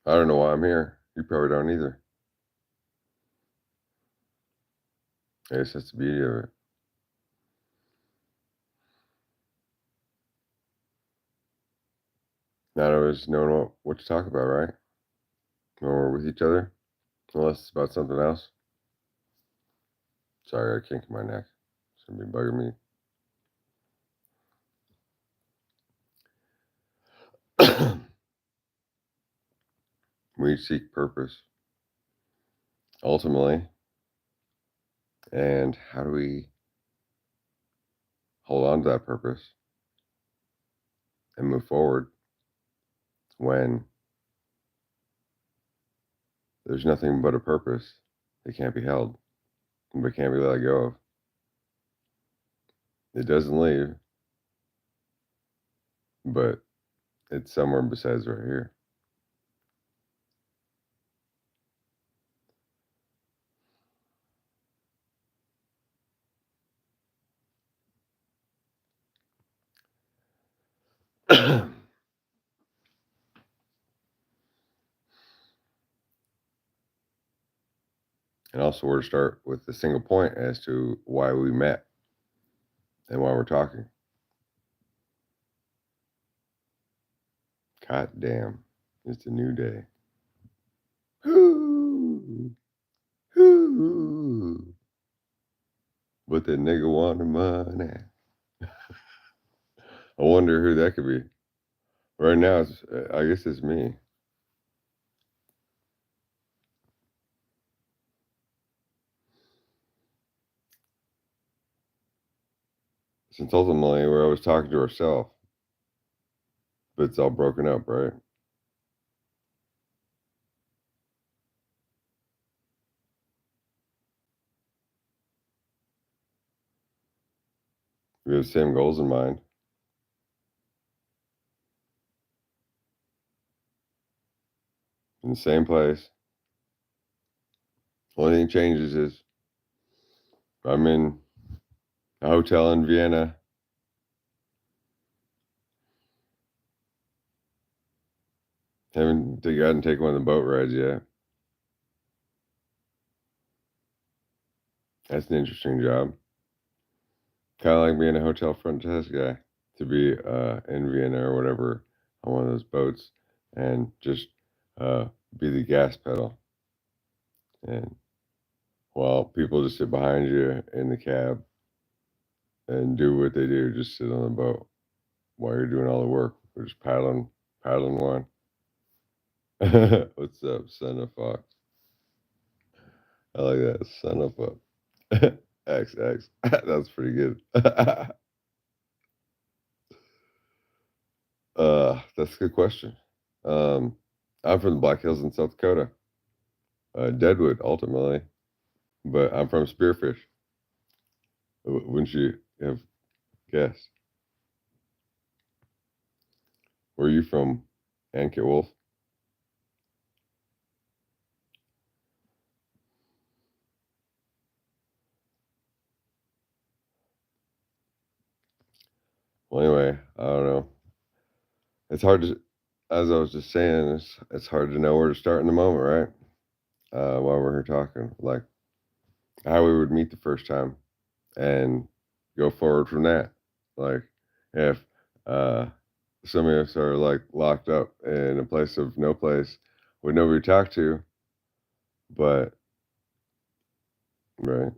I don't know why I'm here. You probably don't either. I guess that's the beauty of it. Not always knowing what to talk about, right? When we're with each other, unless it's about something else. Sorry, I got a kink in my neck. It's gonna be bugging me. We seek purpose ultimately, and how do we hold on to that purpose and move forward when there's nothing but a purpose that can't be held, but can't be let go of? It doesn't leave, but it's somewhere besides right here. And also, we're to start with a single point as to why we met and why we're talking. God damn, it's a new day. Hoo, hoo. But the nigga wanted money. I wonder who that could be. Right now, I guess it's me. Since ultimately we're always talking to ourselves, but it's all broken up, right? We have the same goals in mind, in the same place. Only thing changes is I'm in a hotel in Vienna. Haven't gotten to take one of the boat rides yet. That's an interesting job. Kind of like being a hotel front desk guy, to be in Vienna or whatever on one of those boats and just uh, be the gas pedal. And while people just sit behind you in the cab and do what they do, just sit on the boat while you're doing all the work. We're just paddling one. What's up, son of fox? I like that, son of a X X. That's pretty good. That's a good question. Um, I'm from the Black Hills in South Dakota, Deadwood ultimately, but I'm from Spearfish. Wouldn't you have guessed? Where are you from, Ankit Wolf? Well, anyway, I don't know. It's hard to, as I was just saying, it's hard to know where to start in the moment, right? While we're here talking, like how we would meet the first time and go forward from that. Like if uh, some of us are like locked up in a place of no place with nobody to talk to, but right.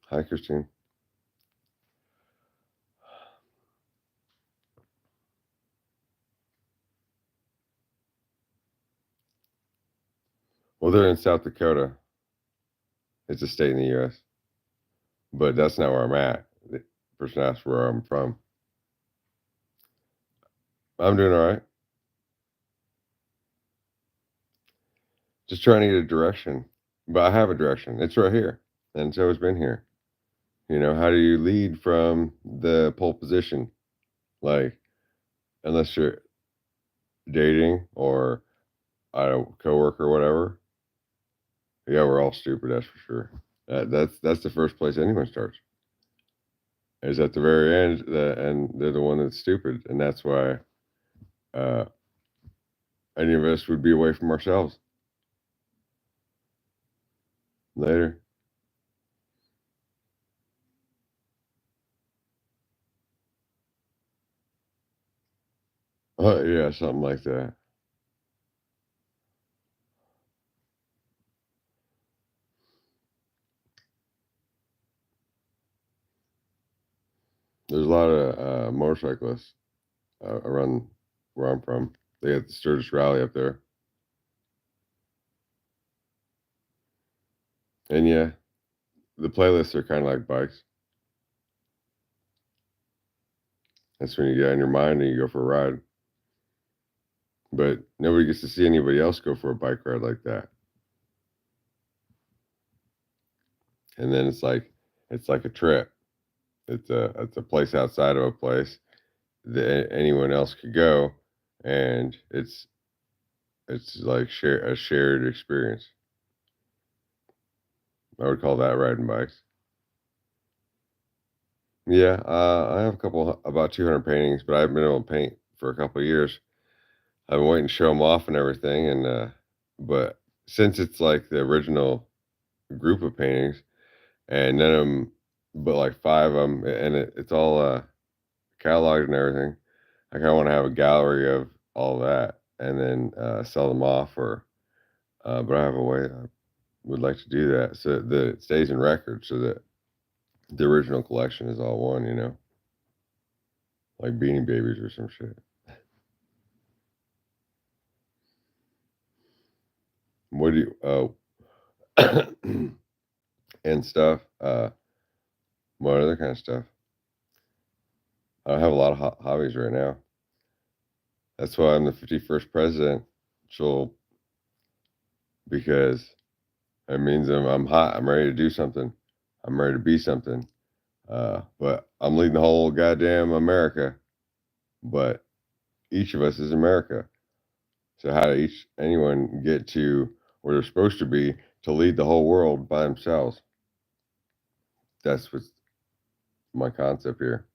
Hi, Christine. Well, they're in South Dakota. It's a state in the U.S., but that's not where I'm at. The person asked where I'm from. I'm doing all right. Just trying to get a direction, but I have a direction. It's right here, and it's always been here. You know, how do you lead from the pole position? Like, unless you're dating or I don't coworker or whatever. Yeah, we're all stupid. That's for sure. That's the first place anyone starts. Is at the very end, and they're the one that's stupid, and that's why. any of us would be away from ourselves later. Yeah, something like that. There's a lot of motorcyclists around where I'm from. They got the Sturgis Rally up there, and yeah, the playlists are kind of like bikes. That's when you get on your mind and you go for a ride. But nobody gets to see anybody else go for a bike ride like that. And then it's like a trip. It's a place outside of a place that anyone else could go, and it's like a shared experience. I would call that riding bikes. Yeah, I have a couple, about 200 paintings, but I haven't been able to paint for a couple of years. I've been waiting to show them off and everything, and but since it's like the original group of paintings, and none of them, but like five of them, and it's all cataloged and everything. I kind of want to have a gallery of all that, and then sell them off, or but I have a way I would like to do that so that it stays in record, so that the original collection is all one, like Beanie Babies or some shit. What do and stuff? What other kind of stuff? I have a lot of hobbies right now. That's why I'm the 51st president. So because it means I'm hot. I'm ready to do something. I'm ready to be something. But I'm leading the whole goddamn America. But each of us is America. So how do anyone get to where they're supposed to be to lead the whole world by themselves? That's what's my concept here.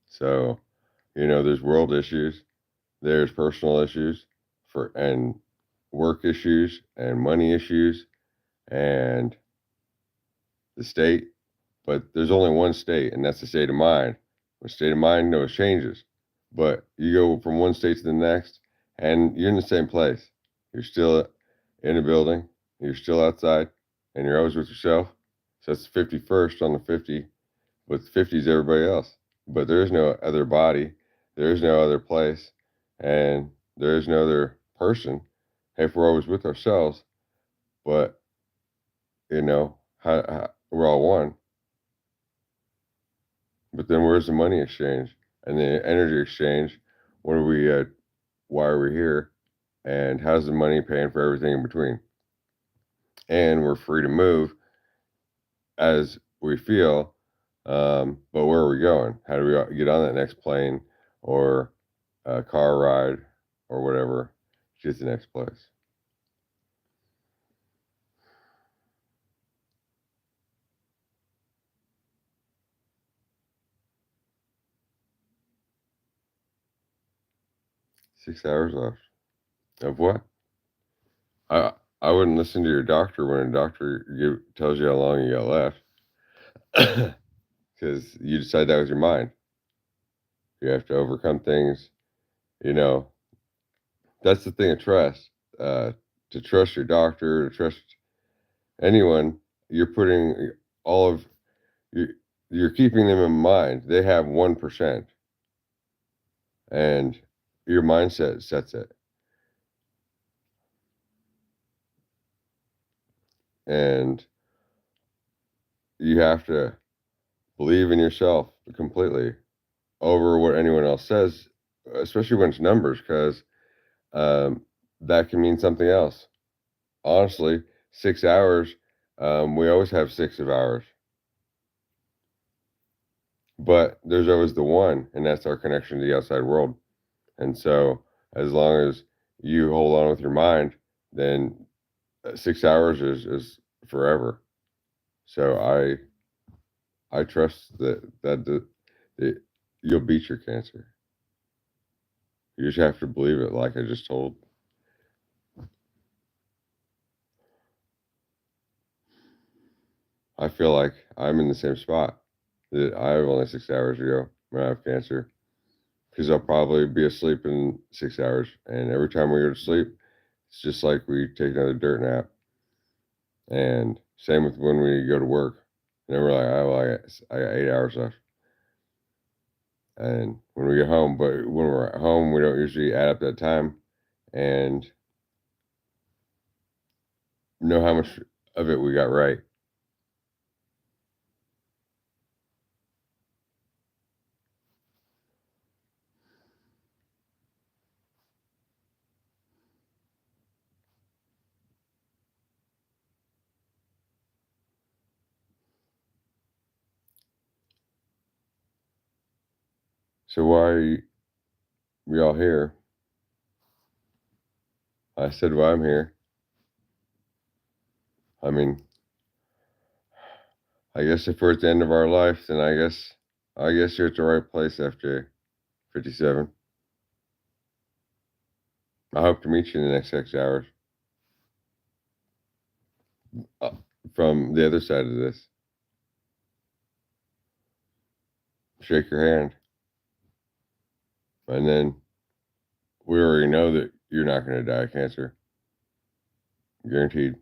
So, there's world issues, there's personal issues and work issues and money issues and the state, but there's only one state, and that's the state of mind. The state of mind knows changes, but you go from one state to the next, and you're in the same place. You're still in a building, you're still outside, and you're always with yourself. So that's 51st on the 50, but 50 is everybody else. But there is no other body, there is no other place, and there is no other person. Hey, if we're always with ourselves, but we're all one. But then where's the money exchange and the energy exchange? What are we? Why are we here? And how's the money paying for everything in between? And we're free to move as we feel. But where are we going? How do we get on that next plane or a car ride or whatever to get to the next place? 6 hours left. Of what? I I wouldn't listen to your doctor when a doctor tells you how long you got left, because you decide that with your mind. You have to overcome things. You know, that's the thing of trust. To trust your doctor, to trust anyone, you're putting all of you. You're keeping them in mind. They have 1%, and your mindset sets it. And you have to believe in yourself completely over what anyone else says, especially when it's numbers, because um, that can mean something else. Honestly, 6 hours, we always have 6 of ours, but there's always the one, and that's our connection to the outside world. And so, as long as you hold on with your mind, then 6 hours is forever. So I trust that you'll beat your cancer. You just have to believe it, like I just told. I feel like I'm in the same spot that I have only 6 hours ago when I have cancer, because I'll probably be asleep in 6 hours, and every time we go to sleep, it's just like we take another dirt nap. And same with when we go to work, and then we're like, "Oh, well, I got 8 hours left." And when we get home, but when we're at home, we don't usually add up that time and know how much of it we got right. So why are we all here? I said why I'm here. I mean, I guess if we're at the end of our life, then I guess you're at the right place after 57. I hope to meet you in the next 6 hours uh, from the other side of this. Shake your hand, and then we already know that you're not going to die of cancer, guaranteed.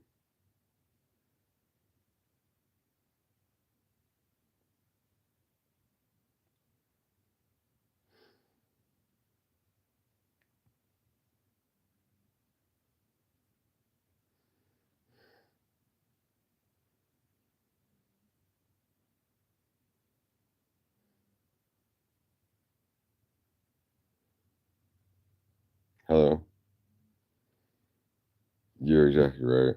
Hello, you're exactly right,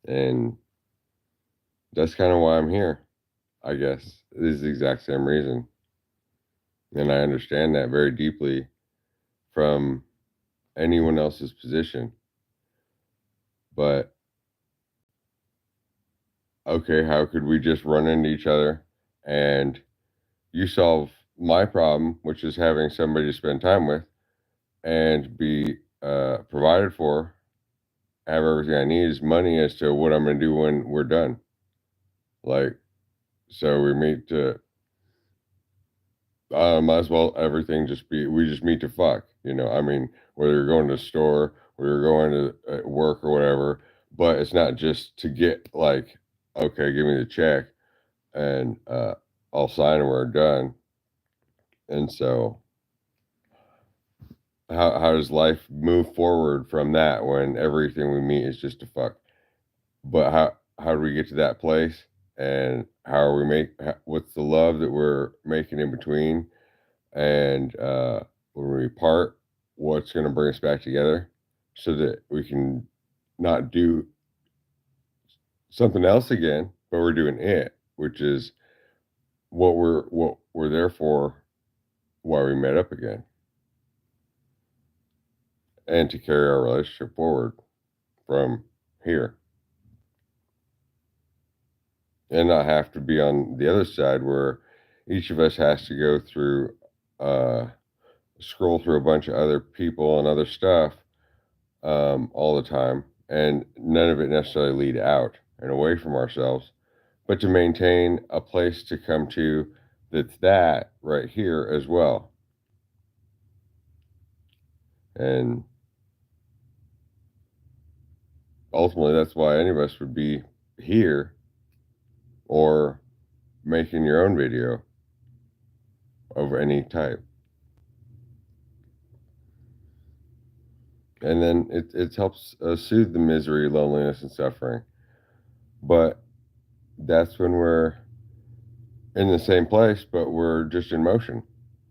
and that's kind of why I'm here. I guess it is the exact same reason, and I understand that very deeply from anyone else's position. But okay, how could we just run into each other and you solve my problem, which is having somebody to spend time with and be provided for, have everything I need is money as to what I'm going to do when we're done. Like, so we meet to, might as well everything just be, we just meet to fuck, I mean, whether you're going to the store or you're going to work or whatever, but it's not just to get like, okay, give me the check and I'll sign and we're done. And so how does life move forward from that when everything we meet is just a fuck? But how do we get to that place? And how are we what's the love that we're making in between? And when we part, what's going to bring us back together so that we can not do something else again, but we're doing it, which is what we're there for, why we met up again, and to carry our relationship forward from here and not have to be on the other side where each of us has to go through uh scroll through a bunch of other people and other stuff all the time, and none of it necessarily lead out and away from ourselves, but to maintain a place to come to that's that right here as well. And ultimately that's why any of us would be here or making your own video of any type. And then it helps soothe the misery, loneliness, and suffering. But that's when we're in the same place, but we're just in motion.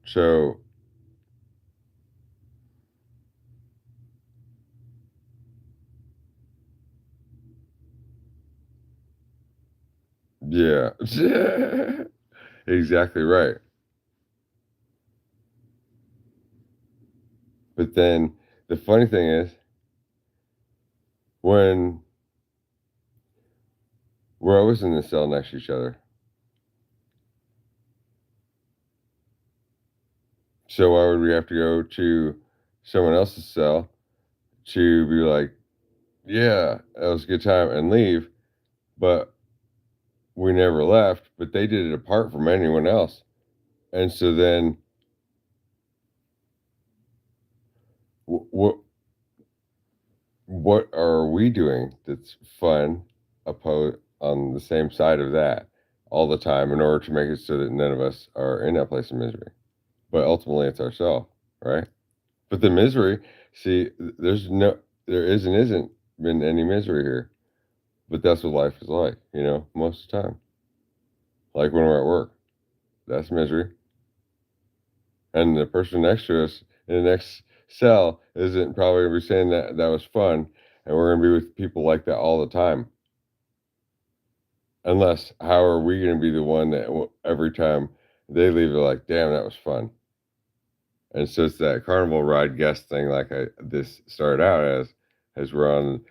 So yeah, exactly right. But then the funny thing is, when we're always in the cell next to each other, So why would we have to go to someone else's cell to be like, yeah, that was a good time and leave? But we never left, but they did it apart from anyone else. And so then what what are we doing that's fun on the same side of that all the time in order to make it so that none of us are in that place of misery? But ultimately it's ourselves, right? But the misery, see, there is and isn't been any misery here. But that's what life is like, most of the time. Like when we're at work, that's misery. And the person next to us in the next cell isn't probably gonna be saying that that was fun, and we're gonna be with people like that all the time. Unless, how are we gonna be the one that every time they leave, they're like, "Damn, that was fun." And so it's that carnival ride guest thing, like this started out as we're on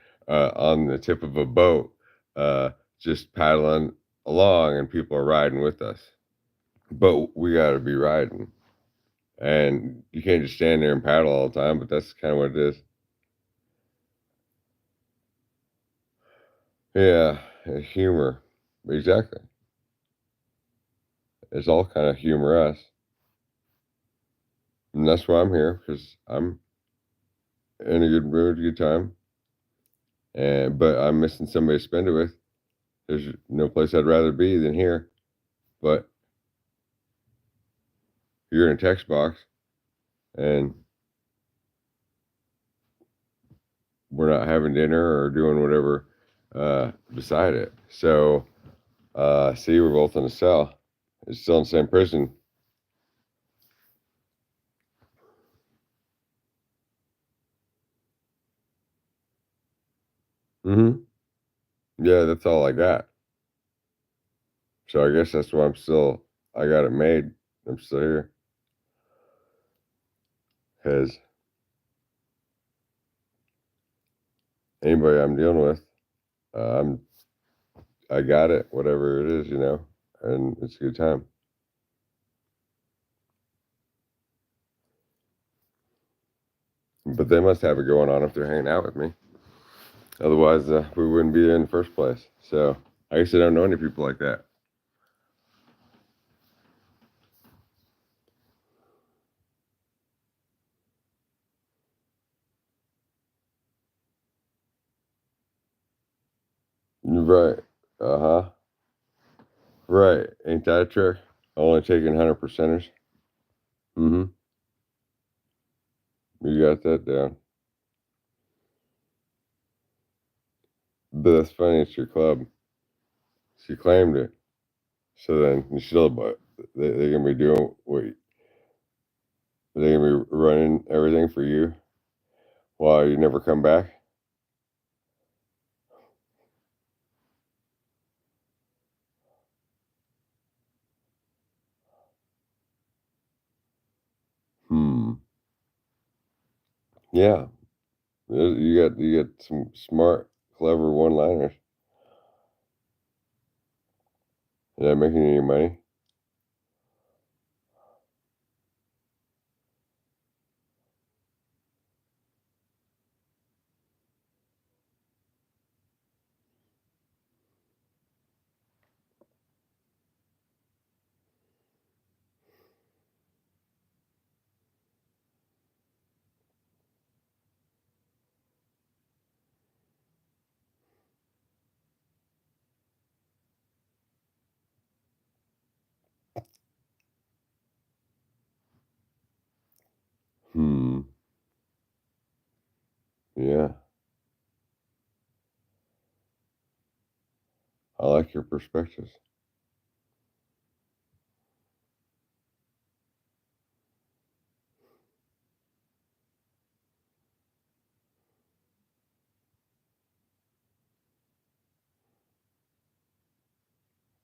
the tip of a boat, uh, just paddling along, and people are riding with us. But we got to be riding, and you can't just stand there and paddle all the time. But that's kind of what it is. Yeah, humor, exactly. It's all kind of humorous, and that's why I'm here because I'm in a good mood, good time, and but I'm missing somebody to spend it with. There's no place I'd rather be than here. But you're in a text box, and we're not having dinner or doing whatever beside it. So, see, we're both in a cell. It's still in the same prison. Hmm. Yeah, that's all I got. So I guess that's why I got it made. I'm still here because anybody I'm dealing with, uh, I'm I got it, whatever it is, and it's a good time. But they must have it going on if they're hanging out with me. Otherwise, we wouldn't be there in the first place. So I guess I don't know any people like that. Right. Uh huh. Right. Ain't that a trick? Only taking 100 percenters. Mm-hmm. You got that down. But that's funny. It's your club. She claimed it. So then you still, but they're gonna be doing what they're gonna be running everything for you while you never come back. Hmm. Yeah. You got some smart, clever one-liners. Is that making you any money? Hmm. Yeah. I like your perspectives.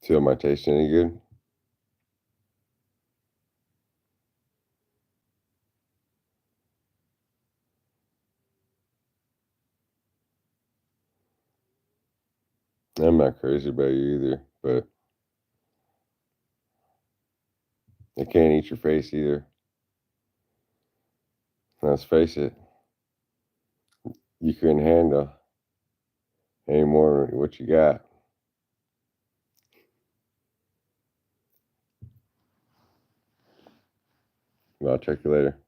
See, am I tasting any good? I'm not crazy about you either, but I can't eat your face either. Let's face it, you couldn't handle any more than what you got. Well, I'll check you later.